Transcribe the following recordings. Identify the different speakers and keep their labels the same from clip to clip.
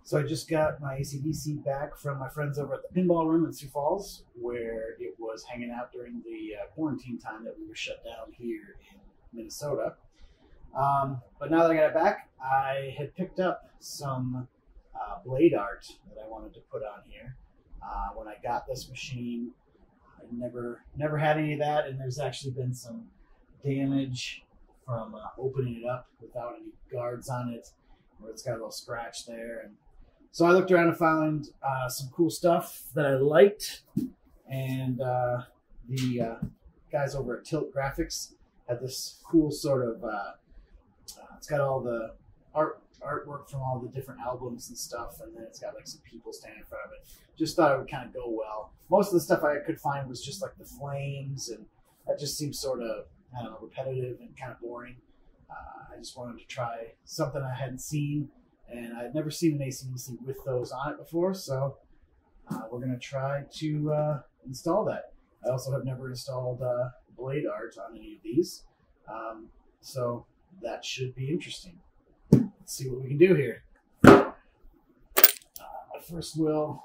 Speaker 1: So I just got my AC/DC back from my friends over at the Pinball Room in Sioux Falls, where it was hanging out during the quarantine time that we were shut down here in Minnesota. But now that I got it back, I had picked up some blade art that I wanted to put on here. When I got this machine, I never had any of that, and there's actually been some damage from opening it up without any guards on it, where it's got a little scratch there. And so I looked around and found some cool stuff that I liked, and the guys over at Tilt Graphics had this cool sort of, it's got all the artwork from all the different albums and stuff, and then it's got like some people standing in front of it. Just thought it would kind of go well. Most of the stuff I could find was just like the flames, and that just seems sort of, I don't know, repetitive and kind of boring. I just wanted to try something I hadn't seen, and I'd never seen an AC/DC with those on it before, so we're going to try to install that. I also have never installed blade art on any of these, so that should be interesting. Let's see what we can do here. First we'll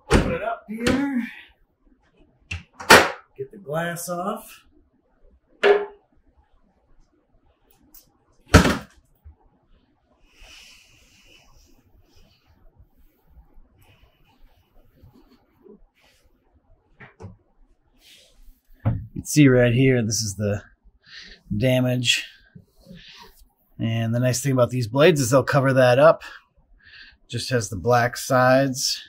Speaker 1: put it up here, get the glass off. You can see right here, this is the damage. And the nice thing about these blades is they'll cover that up. Just has the black sides.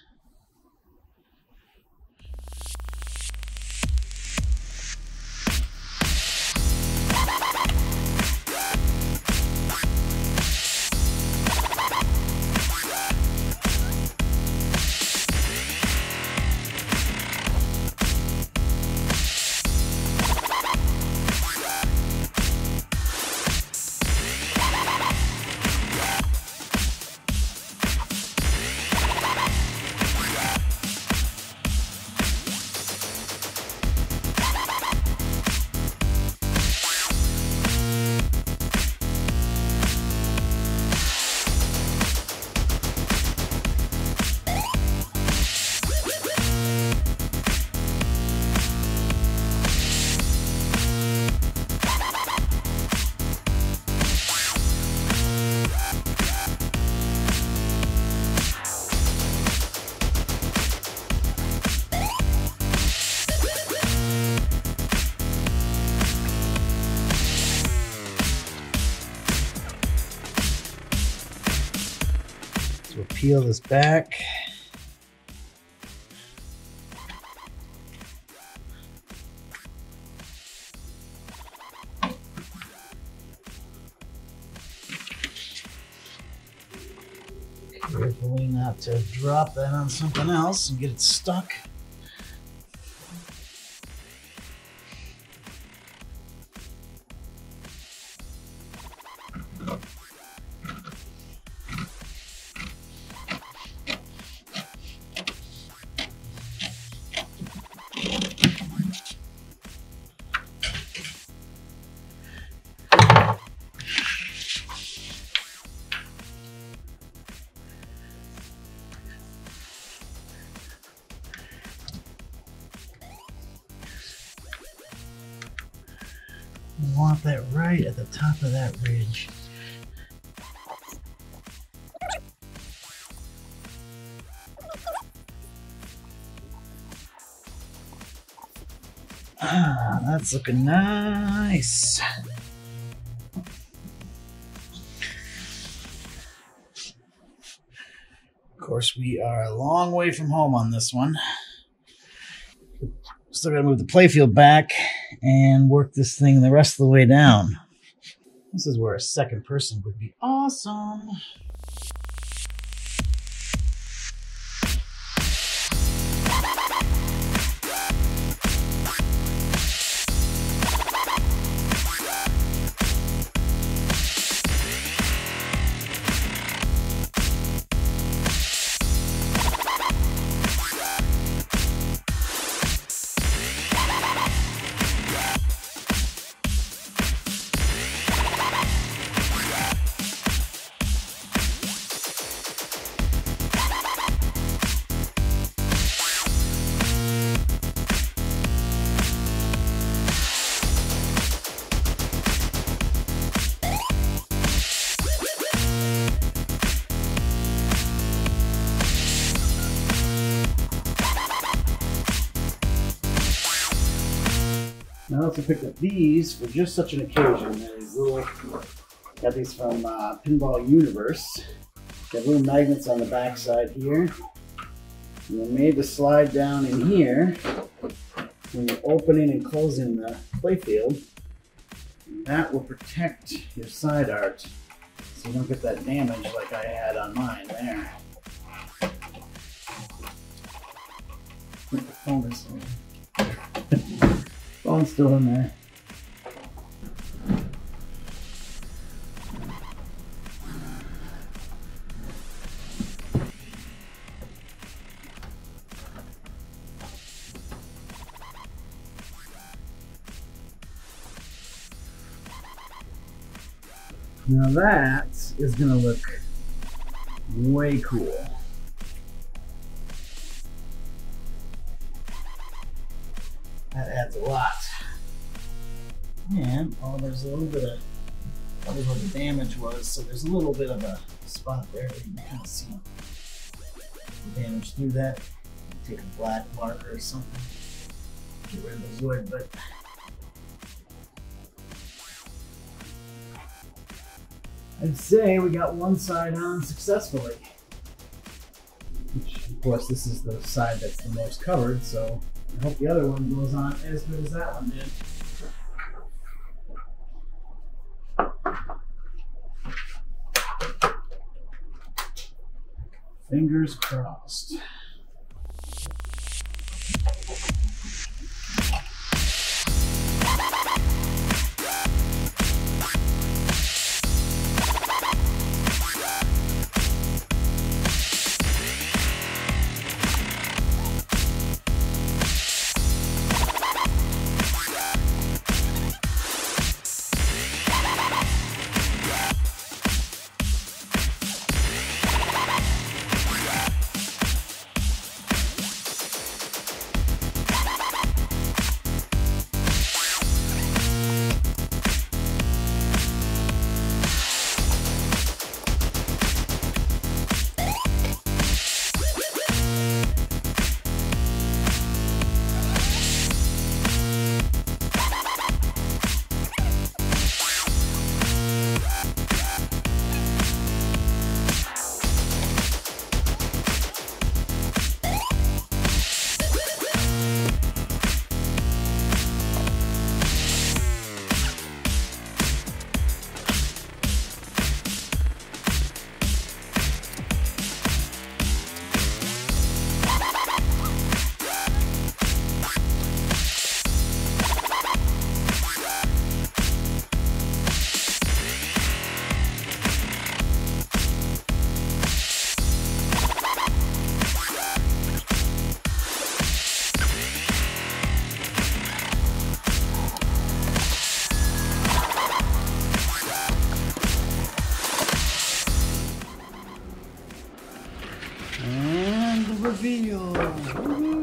Speaker 1: We'll peel this back. Carefully not to drop that on something else and get it stuck. We want that right at the top of that ridge. Ah, that's looking nice. Of course, we are a long way from home on this one. Still gotta move the playfield back and work this thing the rest of the way down. This is where a second person would be awesome. I also picked up these for just such an occasion. These little, got these from Pinball Universe. Got little magnets on the back side here. And they're made to slide down in here when you're opening and closing the playfield. That will protect your side art so you don't get that damage like I had on mine there. I think the phone is phone's still in there. Now that is going to look way cool. That adds a lot. And, oh, there's a little bit of, that was where the damage was, so there's a little bit of a spot there that you can kind of see the damage through that. Take a black marker or something, get rid of the wood, but I'd say we got one side on successfully. Which, of course, this is the side that's the most covered, so I hope the other one goes on as good as that one did. Fingers crossed. And the reveal. Woo-hoo.